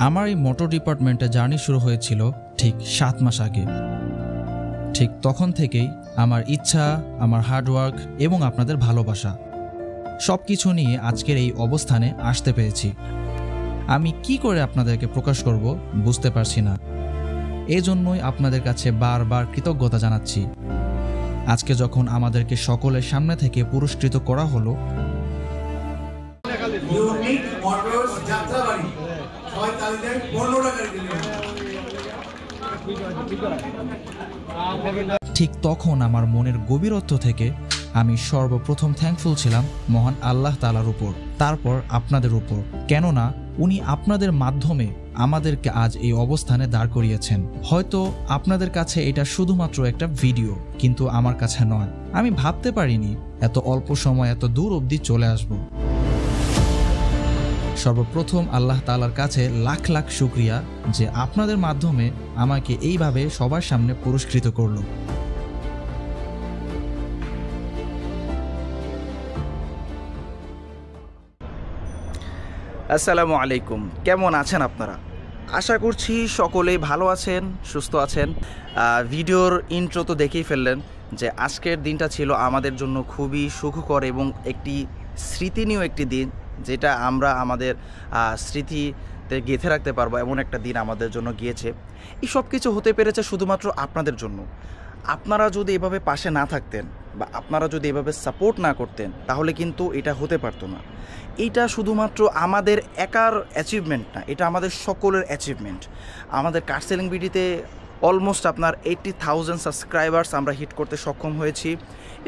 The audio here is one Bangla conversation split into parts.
আমার এই মোটর ডিপার্টমেন্টে জার্নি শুরু হয়েছিল ঠিক 7 মাস আগে। ঠিক তখন থেকেই আমার ইচ্ছা, আমার হার্ডওয়ার্ক এবং আপনাদের ভালোবাসা সব কিছু নিয়ে আজকের এই অবস্থানে আসতে পেরেছি। আমি কি করে আপনাদেরকে প্রকাশ করব বুঝতে পারছি না। এজন্যই আপনাদের কাছে বারবার কৃতজ্ঞতা জানাচ্ছি। আজকে যখন আমাদেরকে সকলের সামনে থেকে পুরস্কৃত করা হলো, ঠিক তখন আমার মনের গভীরত্ব থেকে আমি সর্বপ্রথম থ্যাঙ্কফুল ছিলাম মহান আল্লাহ তাআলার উপর, তারপর আপনাদের উপর। কেননা উনি আপনাদের মাধ্যমে আমাদেরকে আজ এই অবস্থানে দাঁড় করিয়েছেন। হয়তো আপনাদের কাছে এটা শুধুমাত্র একটা ভিডিও, কিন্তু আমার কাছে নয়। আমি ভাবতে পারিনি এত অল্প সময় এত দূর অবধি চলে আসব। সর্বপ্রথম আল্লাহ তাআলার কাছে লাখ লাখ শুকরিয়া যে আপনাদের মাধ্যমে আমাকে এইভাবে সবার সামনে পুরস্কৃত করলো। আসসালামু আলাইকুম, কেমন আছেন আপনারা? আশা করছি সকলেই ভালো আছেন, সুস্থ আছেন। ভিডিওর ইন্ট্রো তো দেখেই ফেললেন যে আজকের দিনটা ছিল আমাদের জন্য খুবই সুখকর এবং একটি স্মৃতিনীয় একটি দিন, যেটা আমরা আমাদের স্মৃতিতে গেঁথে রাখতে পারবো এমন একটা দিন আমাদের জন্য গিয়েছে। এই সব কিছু হতে পেরেছে শুধুমাত্র আপনাদের জন্য। আপনারা যদি এভাবে পাশে না থাকতেন বা আপনারা যদি এভাবে সাপোর্ট না করতেন তাহলে কিন্তু এটা হতে পারতো না। এইটা শুধুমাত্র আমাদের একার অ্যাচিভমেন্ট না, এটা আমাদের সকলের অ্যাচিভমেন্ট। আমাদের কার সেলিং বিডিতে অলমোস্ট আপনার 80,000 সাবস্ক্রাইবার্স আমরা হিট করতে সক্ষম হয়েছি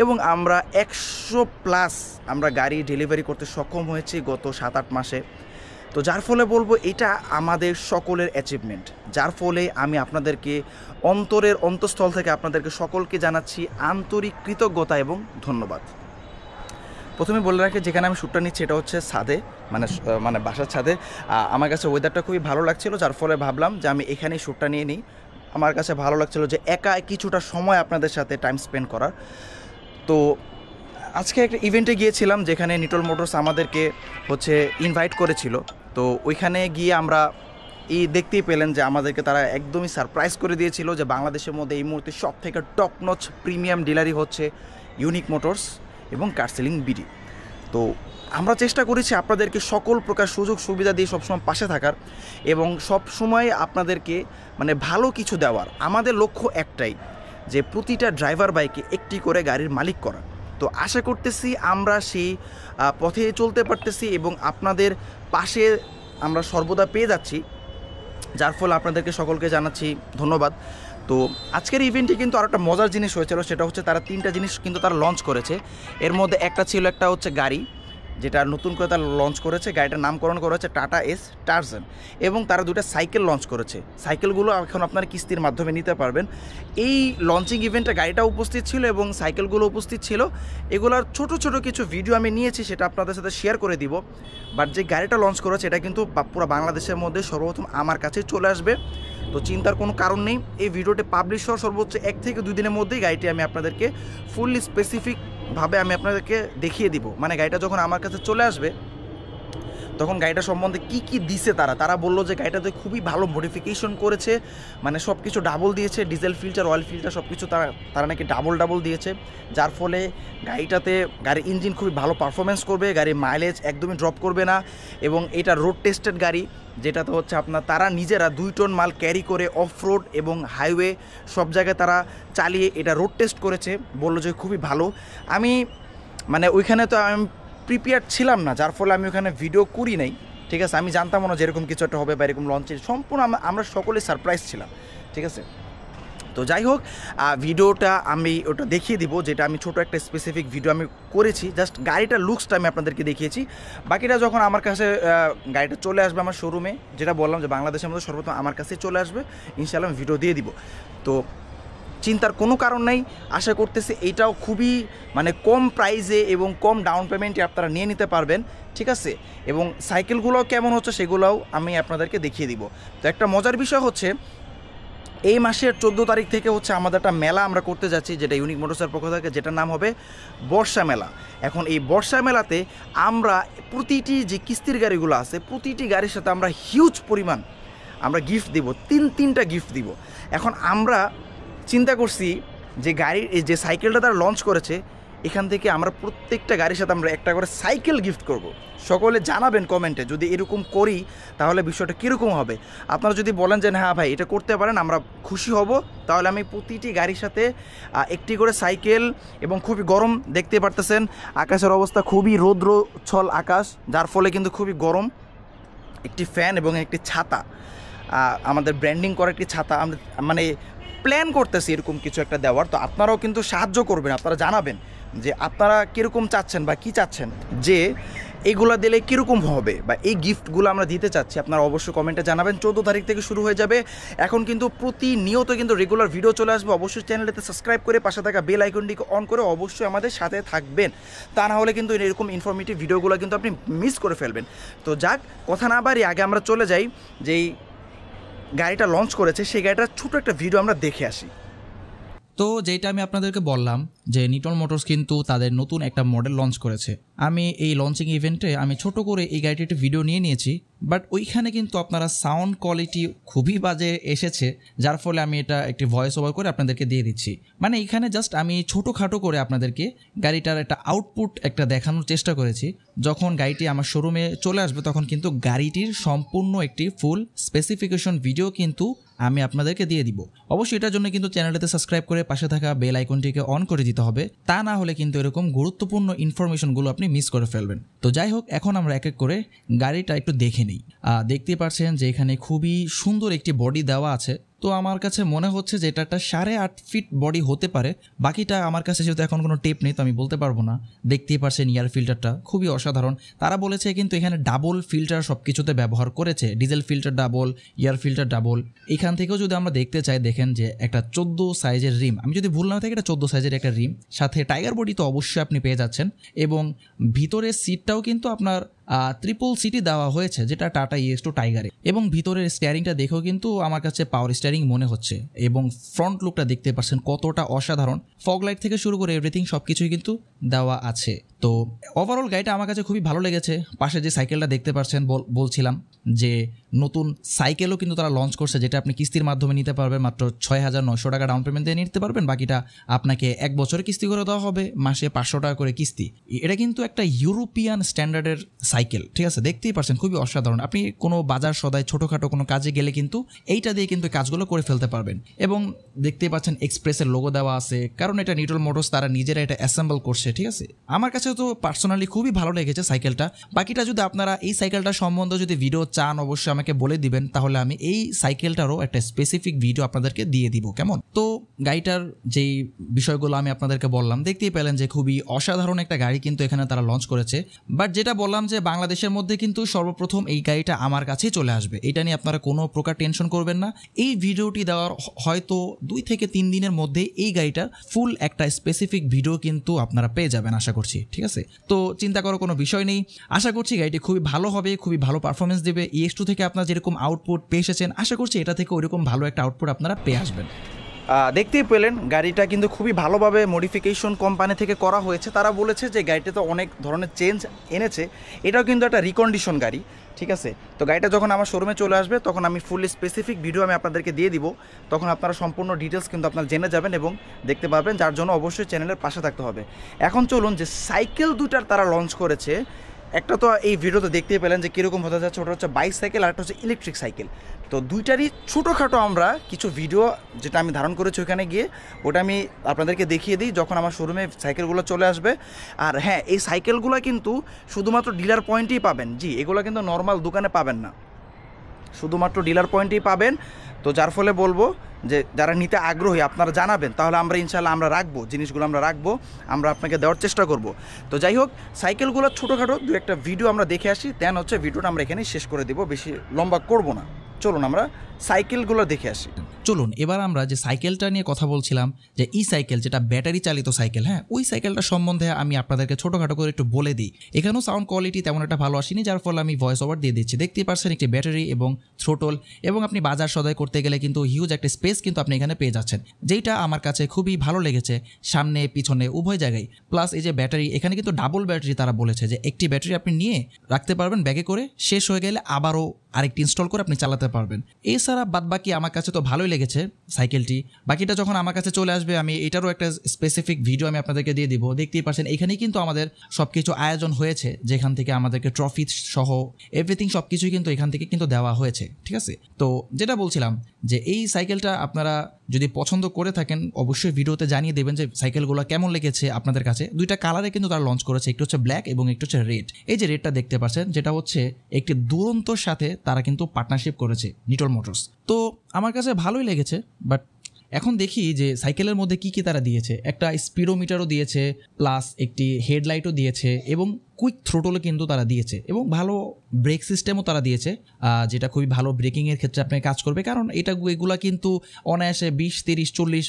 এবং আমরা 100+ আমরা গাড়ি ডেলিভারি করতে সক্ষম হয়েছি গত 7-8 মাসে। তো যার ফলে বলবো এটা আমাদের সকলের অ্যাচিভমেন্ট, যার ফলে আমি আপনাদেরকে অন্তরের অন্তঃস্থল থেকে আপনাদেরকে সকলকে জানাচ্ছি আন্তরিক কৃতজ্ঞতা এবং ধন্যবাদ। প্রথমে বলে রাখি, যেখানে আমি শ্যুটটা নিচ্ছি এটা হচ্ছে ছাদে, মানে বাসার ছাদে। আমার কাছে ওয়েদারটা খুবই ভালো লাগছিল, যার ফলে ভাবলাম যে আমি এখানেই শ্যুটটা নিয়ে নিই। আমার কাছে ভালো লাগছিল যে একা কিছুটা সময় আপনাদের সাথে টাইম স্পেন্ড করার। তো আজকে একটা ইভেন্টে গিয়েছিলাম যেখানে নিটল মোটরস আমাদেরকে ইনভাইট করেছিল। তো ওইখানে গিয়ে আমরা দেখতেই পেলেন যে আমাদেরকে তারা একদমই সারপ্রাইজ করে দিয়েছিল যে বাংলাদেশের মধ্যে এই মুহূর্তে সব থেকে টপ নচ প্রিমিয়াম ডিলারই হচ্ছে ইউনিক মোটরস এবং কার সেলিং বিডি। তো আমরা চেষ্টা করেছি আপনাদেরকে সকল প্রকার সুযোগ সুবিধা দিয়ে সবসময় পাশে থাকার এবং সবসময় আপনাদেরকে ভালো কিছু দেওয়ার। আমাদের লক্ষ্য একটাই, যে প্রতিটা ড্রাইভার বাইকে একটি করে গাড়ির মালিক করা। তো আশা করতেছি আমরা সেই পথে চলতে পারতেছি এবং আপনাদের পাশে আমরা সর্বদা পেয়ে যাচ্ছি, যার ফলে আপনাদেরকে সকলকে জানাচ্ছি ধন্যবাদ। তো আজকের ইভেন্টে কিন্তু আর একটা মজার জিনিস হয়েছিল, সেটা হচ্ছে তারা 3টা জিনিস কিন্তু তারা লঞ্চ করেছে। এর মধ্যে একটা হচ্ছে গাড়ি, যেটা নতুন করে তারা লঞ্চ করেছে। গাড়িটার নামকরণ করা হচ্ছে টাটা এস টারজান, এবং তারা 2টা সাইকেল লঞ্চ করেছে। সাইকেলগুলো এখন আপনারা কিস্তির মাধ্যমে নিতে পারবেন। এই লঞ্চিং ইভেন্টে গাড়িটা উপস্থিত ছিল এবং সাইকেলগুলো উপস্থিত ছিল। এগুলোর ছোট ছোট কিছু ভিডিও আমি নিয়েছি, সেটা আপনাদের সাথে শেয়ার করে দিব। বাট যে গাড়িটা লঞ্চ করেছে এটা কিন্তু পুরো বাংলাদেশের মধ্যে সর্বপ্রথম আমার কাছে চলে আসবে। তো চিন্তার কোনো কারণ নেই, এই ভিডিওটি পাবলিশ হওয়ার সর্বোচ্চ 1 থেকে 2 দিনের মধ্যেই গাড়িটি আমি আপনাদেরকে ফুললি স্পেসিফিকভাবে আমি আপনাদেরকে দেখিয়ে দিব। গাড়িটা যখন আমার কাছে চলে আসবে তখন গাড়িটা সম্বন্ধে কি দিছে তারা বললো যে গাড়িটাতে খুবই ভালো মডিফিকেশন করেছে, সব কিছু ডাবল দিয়েছে, ডিজেল ফিল্টার অয়েল ফিল্টার সব কিছু তারা নাকি ডাবল দিয়েছে, যার ফলে গাড়ির ইঞ্জিন খুবই ভালো পারফরমেন্স করবে, গাড়ির মাইলেজ একদমই ড্রপ করবে না। এবং এটা রোড টেস্টেড গাড়ি, যেটাতে হচ্ছে তারা নিজেরা 2 টন মাল ক্যারি করে অফ রোড এবং হাইওয়ে সব জায়গায় তারা চালিয়ে এটা রোড টেস্ট করেছে, বললো যে খুবই ভালো। আমি ওইখানে তো আমি প্রিপেয়ার্ড ছিলাম না, যার ফলে আমি ওখানে ভিডিও করি নাই, ঠিক আছে। আমি জানতাম না যে এরকম কিছু একটা হবে বা এরকম লঞ্চের, সম্পূর্ণ আমরা সকলে সারপ্রাইজ ছিলাম, ঠিক আছে। তো যাই হোক, ভিডিওটা আমি ওটা দেখিয়ে দিব, যেটা আমি ছোটো একটা স্পেসিফিক ভিডিও আমি করেছি। জাস্ট গাড়িটার লুকসটা আমি আপনাদেরকে দেখিয়েছি। বাকিটা যখন আমার কাছে গাড়িটা চলে আসবে আমার শোরুমে, যেটা বললাম যে বাংলাদেশের মধ্যে সর্বপ্রথম আমার কাছে চলে আসবে, ইনশাআল্লাহ আমি ভিডিও দিয়ে দিব। তো চিন্তার কোনো কারণ নাই, আশা করতেছি এইটাও খুবই কম প্রাইসে এবং কম ডাউন পেমেন্টে আপনারা নিয়ে নিতে পারবেন, ঠিক আছে। এবং সাইকেলগুলোও কেমন হচ্ছে সেগুলোও আমি আপনাদেরকে দেখিয়ে দিব। তো একটা মজার বিষয় হচ্ছে, এই মাসের 14 তারিখ থেকে আমাদের একটা মেলা আমরা করতে যাচ্ছি, যেটা ইউনিক মোটরসের পক্ষ থেকে, যেটার নাম হবে বর্ষা মেলা। এখন এই বর্ষা মেলাতে আমরা প্রতিটি যে কিস্তির গাড়িগুলো আছে প্রতিটি গাড়ির সাথে আমরা হিউজ পরিমাণ আমরা গিফট দিব, তিনটা গিফট দিব। এখন আমরা চিন্তা করছি যে গাড়ির এই যে সাইকেলটা তারা লঞ্চ করেছে, এখান থেকে আমরা প্রত্যেকটা গাড়ির সাথে আমরা একটা করে সাইকেল গিফট করব। সকলে জানাবেন কমেন্টে যদি এরকম করি তাহলে বিষয়টা কীরকম হবে। আপনারা যদি বলেন যে হ্যাঁ ভাই এটা করতে পারেন, আমরা খুশি হব। তাহলে আমি প্রতিটি গাড়ির সাথে একটি করে সাইকেল, এবং খুবই গরম দেখতে পারতেছেন, আকাশের অবস্থা খুবই রৌদ্রোচ্ছল আকাশ, যার ফলে কিন্তু খুবই গরম। একটি ফ্যান এবং একটি ছাতা, আমাদের ব্র্যান্ডিং করা একটি ছাতা আমরা মানে প্ল্যান করতেছি এরকম কিছু একটা দেওয়ার। তো আপনারাও কিন্তু সাহায্য করবেন, আপনারা জানাবেন যে আপনারা কীরকম চাচ্ছেন বা কী চাচ্ছেন, যে এইগুলা দিলে কীরকম হবে বা এই গিফটগুলো আমরা দিতে চাচ্ছি। আপনারা অবশ্যই কমেন্টে জানাবেন। 14 তারিখ থেকে শুরু হয়ে যাবে। এখন কিন্তু প্রতিনিয়ত কিন্তু রেগুলার ভিডিও চলে আসবে। অবশ্যই চ্যানেলটাতে সাবস্ক্রাইব করে পাশে থাকা বেল আইকনটিকে অন করে অবশ্যই আমাদের সাথে থাকবেন। তা না হলে কিন্তু এরকম ইনফরমেটিভ ভিডিওগুলো কিন্তু আপনি মিস করে ফেলবেন। তো যাক, কথা না বাড়ি আগে আমরা চলে যাই যেই গাড়িটা লঞ্চ করেছে সেই গাড়িটার ছোটো একটা ভিডিও আমরা দেখে আসি। তো যেটা আমি আপনাদেরকে বললাম যে নিটন মোটরস কিন্তু তাদের নতুন একটা মডেল লঞ্চ করেছে। আমি এই লঞ্চিং ইভেন্টে আমি ছোট করে এই গাড়িটির একটা ভিডিও নিয়ে নিয়েছি, বাট ওইখানে কিন্তু আপনারা সাউন্ড কোয়ালিটি খুবই বাজে এসেছে, যার ফলে আমি এটা একটি ভয়েস ওভার করে আপনাদেরকে দিয়ে দিচ্ছি। মানে এখানে জাস্ট আমি ছোটোখাটো করে আপনাদেরকে গাড়িটার একটা আউটপুট একটা দেখানোর চেষ্টা করেছি। যখন গাড়িটি আমার শোরুমে চলে আসবে তখন কিন্তু গাড়িটির সম্পূর্ণ একটি ফুল স্পেসিফিকেশন ভিডিও কিন্তু আমি আপনাদেরকে দিয়ে দিব। অবশ্যই এটার জন্য কিন্তু চ্যানেলটাতে সাবস্ক্রাইব করে পাশে থাকা বেল আইকনটিকে অন করে দিতে হবে, তা না হলে কিন্তু এরকম গুরুত্বপূর্ণ ইনফরমেশনগুলো আপনি মিস করে ফেলবেন। তো যাই হোক, এখন আমরা এক এক করে গাড়িটা একটু দেখে নিই। দেখতে পাচ্ছেন যে এখানে খুবই সুন্দর একটি বডি দেওয়া আছে। তো আমার কাছে মনে হচ্ছে যে এটা একটা 8.5 ফিট বডি হতে পারে। বাকিটা আমার কাছে যেহেতু এখন কোনো টেপ নেই তো আমি বলতে পারবো না। দেখতেই পাচ্ছেন এয়ার ফিল্টারটা খুবই অসাধারণ। তারা বলেছে কিন্তু এখানে ডাবল ফিল্টার সব কিছুতে ব্যবহার করেছে, diesel filter double, air filter double. এখান থেকেও যদি আমরা দেখতে চাই, দেখেন যে একটা 14 সাইজের রিম, আমি যদি ভুল না থাকি এটা 14 সাইজের একটা রিম, সাথে টাইগার বডি তো অবশ্যই আপনি পেয়ে যাচ্ছেন। এবং ভিতরের সিটটাও কিন্তু আপনার ট্রিপল সিটি দেওয়া হয়েছে, যেটা টাটা EX2 টাইগারে। এবং ভিতরের স্টিয়ারিংটা দেখেও কিন্তু আমার কাছে পাওয়ার স্টিয়ারিং মনে হচ্ছে। এবং ফ্রন্ট লুকটা দেখতে পাচ্ছেন কতটা অসাধারণ, ফগ লাইট থেকে শুরু করে এভরিথিং সব কিছুই কিন্তু দেওয়া আছে। তো ওভারঅল গাড়িটা আমার কাছে খুবই ভালো লেগেছে। পাশে যে সাইকেলটা দেখতে পাচ্ছেন, বলছিলাম যে নতুন সাইকেলও কিন্তু তারা লঞ্চ করছে, যেটা আপনি কিস্তির মাধ্যমে নিতে পারবেন। মাত্র 6,900 টাকা ডাউন পেমেন্ট দিয়ে নিতে পারবেন, বাকিটা আপনাকে 1 বছরে কিস্তি করে দেওয়া হবে, মাসে 500 টাকা করে কিস্তি। এটা কিন্তু একটা ইউরোপিয়ান স্ট্যান্ডার্ডের সাইকেল, ঠিক আছে? দেখতেই পাচ্ছেন খুবই অসাধারণ। আপনি কোনো বাজার সদায় ছোটোখাটো কোনো কাজে গেলে কিন্তু এইটা দিয়ে কিন্তু কাজগুলো করে ফেলতে পারবেন। এবং দেখতেই পাচ্ছেন এক্সপ্রেসের লোগো দেওয়া আছে, কারণ এটা নিটন মোটরস তারা নিজেরা এটা অ্যাসেম্বল করছে, ঠিক আছে? আমার কাছে তো পার্সোনালি খুবই ভালো লেগেছে সাইকেলটা। বাকিটা যদি আপনারা এই সাইকেলটা সম্বন্ধে যদি ভিডিও চান অবশ্যই আমাকে বলে দিবেন, তাহলে আমি এই সাইকেলটারও একটা স্পেসিফিক ভিডিও আপনাদেরকে দিয়ে দিব, কেমন? তো গাড়িটার যেই বিষয়গুলো আমি আপনাদেরকে বললাম, দেখতেই পেলেন যে খুবই অসাধারণ একটা গাড়ি কিন্তু এখানে তারা লঞ্চ করেছে। বাট যেটা বললাম যে বাংলাদেশের মধ্যে কিন্তু সর্বপ্রথম এই গাড়িটা আমার কাছেই চলে আসবে, এটা নিয়ে আপনারা কোনো প্রকার টেনশন করবেন না। এই ভিডিওটি দেওয়ার হয়তো 2 থেকে 3 দিনের মধ্যে এই গাড়িটার ফুল একটা স্পেসিফিক ভিডিও কিন্তু আপনারা পেয়ে যাবেন আশা করছি, ঠিক আছে? তো চিন্তা করার কোনো বিষয় নেই। আশা করছি গাড়িটি খুবই ভালো হবে, খুবই ভালো পারফরমেন্স দেবে। EX2 থেকে আপনারা যেরকম আউটপুট পেয়ে এসেছেন, আশা করছি এটা থেকে ওইরকম ভালো একটা আউটপুট আপনারা পেয়ে আসবেন। দেখতেই পেলেন গাড়িটা কিন্তু খুবই ভালোভাবে মডিফিকেশন কোম্পানি থেকে করা হয়েছে। তারা বলেছে যে গাড়িটাতে অনেক ধরনের চেঞ্জ এনেছে, এটাও কিন্তু একটা রিকন্ডিশন গাড়ি, ঠিক আছে? তো গাড়িটা যখন আমার শোরুমে চলে আসবে তখন আমি ফুলি স্পেসিফিক ভিডিও আমি আপনাদেরকে দিয়ে দিব, তখন আপনারা সম্পূর্ণ ডিটেলস কিন্তু আপনারা জেনে যাবেন এবং দেখতে পারবেন, যার জন্য অবশ্যই চ্যানেলের পাশে থাকতে হবে। এখন চলুন যে সাইকেল দুটার তারা লঞ্চ করেছে, একটা তো এই ভিডিওতে দেখতেই পেলেন যে কীরকম হতে যাচ্ছে, ওটা হচ্ছে বাইক সাইকেল আর একটা হচ্ছে ইলেকট্রিক সাইকেল। তো দুইটারই ছোটোখাটো আমরা কিছু ভিডিও যেটা আমি ধারণ করেছি ওখানে গিয়ে ওটা আমি আপনাদেরকে দেখিয়ে দিই যখন আমার শোরুমে সাইকেলগুলো চলে আসবে। আর হ্যাঁ, এই সাইকেলগুলো কিন্তু শুধুমাত্র ডিলার পয়েন্টেই পাবেন, জি, এগুলো কিন্তু নর্মাল দোকানে পাবেন না, শুধুমাত্র ডিলার পয়েন্টেই পাবেন। তো যার ফলে বলবো যে যারা নিতে আগ্রহী আপনারা জানাবেন, তাহলে আমরা ইনশাল্লাহ আমরা রাখবো জিনিসগুলো, আমরা রাখবো, আমরা আপনাকে দেওয়ার চেষ্টা করব। তো যাই হোক, সাইকেলগুলো ছোটোখাটো 2-1টা ভিডিও আমরা দেখে আসি, দেন হচ্ছে ভিডিওটা আমরা এখানেই শেষ করে দেবো, বেশি লম্বা করব না। চলুন আমরা সাইকেলগুলো দেখে আসি। চলুন এবার আমরা যে সাইকেলটা নিয়ে কথা বলছিলাম, যে সাইকেল যেটা ব্যাটারি চালিত সাইকেল, হ্যাঁ ওই সাইকেলটা সম্বন্ধে আমি আপনাদেরকে ছোটোখাটো করে একটু বলে দিই। এখানেও সাউন্ড কোয়ালিটি তেমন একটা ভালো আসেনি, যার ফলে আমি ভয়েস ওভার দিয়ে দিচ্ছি। দেখতেই পারছেন একটি ব্যাটারি এবং থ্রোটল, এবং আপনি বাজার সদাই করতে গেলে কিন্তু হিউজ একটা স্পেস কিন্তু আপনি এখানে পেয়ে যাচ্ছেন, যেটা আমার কাছে খুবই ভালো লেগেছে, সামনে পিছনে উভয় জায়গায়। প্লাস এই যে ব্যাটারি, এখানে কিন্তু ডাবল ব্যাটারি তারা বলেছে যে একটি ব্যাটারি আপনি নিয়ে রাখতে পারবেন ব্যাগে করে, শেষ হয়ে গেলে আবারও আরেকটি ইনস্টল করে আপনি চালাতে পারবেন। এছাড়া বাদবাকি আমার কাছে তো ভালোই লেগেছে সাইকেলটি। বাকিটা যখন আমার কাছে চলে আসবে আমি এটারও একটা স্পেসিফিক ভিডিও আমি আপনাদেরকে দিয়ে দিব। দেখতেই পাচ্ছেন এখানেই কিন্তু আমাদের সব কিছু আয়োজন হয়েছে, যেখান থেকে আমাদেরকে ট্রফি সহ এভরিথিং সব কিছুই কিন্তু এখান থেকে কিন্তু দেওয়া হয়েছে, ঠিক আছে। তো যেটা বলছিলাম যে এই সাইকেলটা আপনারা যদি পছন্দ করে থাকেন অবশ্যই ভিডিওতে জানিয়ে দেবেন যে সাইকেলগুলো কেমন লেগেছে আপনাদের কাছে। দুইটা কালারে কিন্তু তারা লঞ্চ করেছে, একটু হচ্ছে ব্ল্যাক এবং একটু হচ্ছে রেড। এই যে রেডটা দেখতে পাচ্ছেন, যেটা হচ্ছে একটি দুরন্তর সাথে তারা কিন্তু পার্টনারশিপ করেছে, নিটল মোটরস। তো আমার কাছে ভালোই লেগেছে। বাট এখন দেখি যে সাইকেলের মধ্যে কি কি তারা দিয়েছে। একটা স্পিডোমিটারও দিয়েছে, প্লাস একটি হেডলাইটও দিয়েছে, এবং কুইক থ্রোটলও কিন্তু তারা দিয়েছে, এবং ভালো ব্রেক সিস্টেমও তারা দিয়েছে, যেটা খুবই ভালো ব্রেকিংয়ের ক্ষেত্রে আপনার কাজ করবে। কারণ এগুলা কিন্তু অনায়াসে 20, 30, 40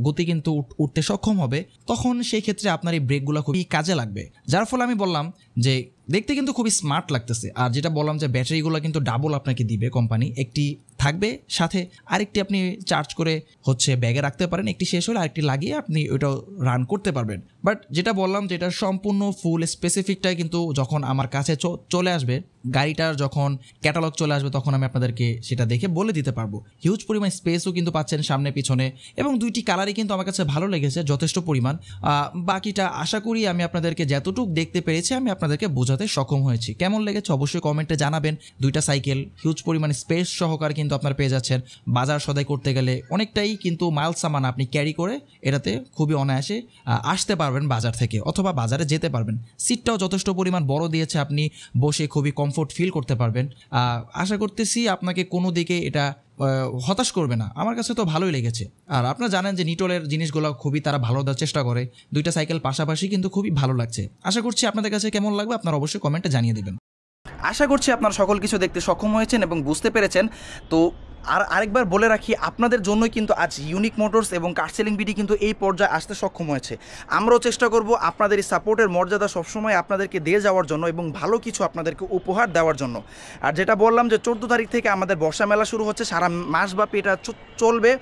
গতি কিন্তু উঠতে সক্ষম হবে, তখন সেই ক্ষেত্রে আপনার এই ব্রেকগুলো খুবই কাজে লাগবে। যার ফলে আমি বললাম যে দেখতে কিন্তু খুবই স্মার্ট লাগতেছে। আর যেটা বললাম যে ব্যাটারিগুলো কিন্তু ডাবল আপনাকে দিবে কোম্পানি, একটি থাকবে সাথে আরেকটি আপনি চার্জ করে হচ্ছে ব্যাগে রাখতে পারেন, একটি শেষ হলে আরেকটি লাগিয়ে আপনি ওইটাও রান করতে পারবেন। বাট যেটা বললাম যে এটা সম্পূর্ণ ফুল স্পেসিফিকটাই কিন্তু যখন আমার কাছে চলে আসবে, গাড়িটার যখন ক্যাটালগ চলে আসবে, তখন আমি আপনাদেরকে সেটা দেখে বলে দিতে পারবো। হিউজ পরিমাণ স্পেসও কিন্তু পাচ্ছেন সামনে পিছনে, এবং দুইটি কালারই কিন্তু আমার কাছে ভালো লেগেছে যথেষ্ট পরিমাণ। বাকিটা আশা করি আমি আপনাদেরকে যতটুকু দেখতে পেরেছি আমি আপনাদেরকে বোঝাতে সক্ষম হয়েছি। কেমন লেগেছে অবশ্যই কমেন্টে জানাবেন। দুইটা সাইকেল হিউজ পরিমাণ স্পেস সহকারে কিন্তু আপনারা পেয়ে যাচ্ছেন। বাজার সদাই করতে গেলে অনেকটাই কিন্তু মাল সামান আপনি ক্যারি করে এটাতে খুবই অনায়াসে আসতে পারবেন বাজার থেকে, অথবা বাজারে যেতে পারবেন। সিটটাও যথেষ্ট পরিমাণ বড় দিয়েছে, আপনি বসে খুবই কমফোর্ট ফিল করতে পারবেন। আশা করতেছি আপনাকে কোনো দিকে এটা হতাশ করবে না। আমার কাছে তো ভালোই লেগেছে। আর আপনারা জানেন যে নিটলের জিনিসগুলো খুবই তারা ভালো দেওয়ার চেষ্টা করে। দুইটা সাইকেল পাশাপাশি কিন্তু খুবই ভালো লাগছে। আশা করছি আপনাদের কাছে কেমন লাগবে আপনারা অবশ্যই কমেন্টে জানিয়ে দেবেন। আশা করছি আপনারা সকল কিছু দেখতে সক্ষম হয়েছেন এবং বুঝতে পেরেছেন। তো আরেকবার বলে রাখি, আপনাদের জন্যই কিন্তু আজ ইউনিক মোটরস এবং কার সেলিং বিডি কিন্তু এই পর্যায়ে আসতে সক্ষম হয়েছে। আমরাও চেষ্টা করব আপনাদের এই সাপোর্টের মর্যাদা সবসময় আপনাদেরকে দিয়ে যাওয়ার জন্য এবং ভালো কিছু আপনাদেরকে উপহার দেওয়ার জন্য। আর যেটা বললাম যে 14 তারিখ থেকে আমাদের বর্ষা মেলা শুরু হচ্ছে, সারা মাসব্যাপী এটা চলবে।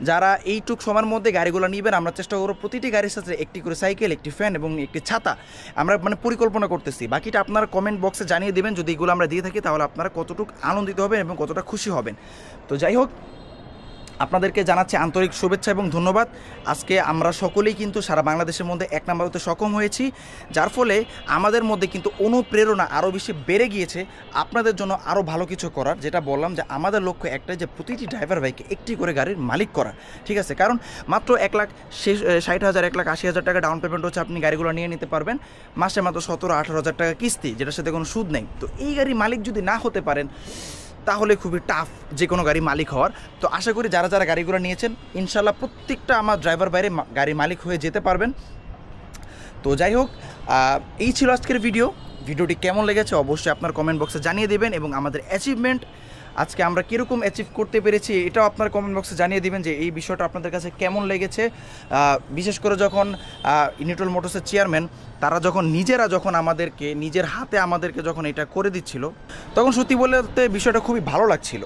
যারা এইটুক সময়ের মধ্যে গাড়িগুলো নেবেন, আমরা চেষ্টা করব প্রতিটি গাড়ির সাথে একটি করে সাইকেল, একটি ফ্যান এবং একটি ছাতা আমরা পরিকল্পনা করতেছি। বাকিটা আপনারা কমেন্ট বক্সে জানিয়ে দেবেন। যদি এগুলো আমরা দিয়ে থাকি তাহলে আপনারা কতটুকু আনন্দিত হবেন এবং কতটা খুশি হবেন। তো যাই হোক, আপনাদেরকে জানাচ্ছি আন্তরিক শুভেচ্ছা এবং ধন্যবাদ। আজকে আমরা সকলেই কিন্তু সারা বাংলাদেশের মধ্যে 1 নাম্বার হতে সক্ষম হয়েছি, যার ফলে আমাদের মধ্যে কিন্তু অনুপ্রেরণা আরও বেশি বেড়ে গিয়েছে আপনাদের জন্য আরও ভালো কিছু করার। যেটা বললাম যে আমাদের লক্ষ্য একটাই, যে প্রতিটি ড্রাইভার ভাইকে একটি করে গাড়ির মালিক করা, ঠিক আছে। কারণ মাত্র 1,60,000 1,80,000 টাকা ডাউন পেমেন্ট হচ্ছে, আপনি গাড়িগুলো নিয়ে নিতে পারবেন। মাসে মাত্র 17-18,000 টাকা কিস্তি, যেটার সাথে কোনো সুদ নেই। তো এই গাড়ির মালিক যদি না হতে পারেন তাহলে খুবই টাফ যে কোনো গাড়ি মালিক হওয়ার। তো আশা করি যারা যারা গাড়িগুলো নিয়েছেন ইনশাল্লাহ প্রত্যেকটা আমার ড্রাইভার বাইরে গাড়ি মালিক হয়ে যেতে পারবেন। তো যাই হোক, এই ছিল আজকের ভিডিওটি কেমন লেগেছে অবশ্যই আপনার কমেন্ট বক্সে জানিয়ে দেবেন, এবং আমাদের অ্যাচিভমেন্ট আজকে আমরা কীরকম অ্যাচিভ করতে পেরেছি এটাও আপনার কমেন্ট বক্সে জানিয়ে দেবেন যে এই বিষয়টা আপনাদের কাছে কেমন লেগেছে। বিশেষ করে যখন নিটল মোটরসের চেয়ারম্যান তারা নিজেরা আমাদেরকে নিজের হাতে আমাদেরকে যখন এটা করে দিচ্ছিল, তখন সত্যি বলতে বিষয়টা খুবই ভালো লাগছিল।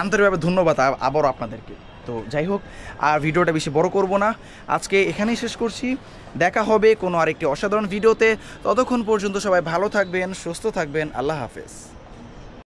আন্তরিকভাবে ধন্যবাদ আবারও আপনাদেরকে। তো যাই হোক, আর ভিডিওটা বেশি বড় করব না, আজকে এখানেই শেষ করছি। দেখা হবে কোনো আরেকটি অসাধারণ ভিডিওতে। ততক্ষণ পর্যন্ত সবাই ভালো থাকবেন, সুস্থ থাকবেন। আল্লাহ হাফেজ।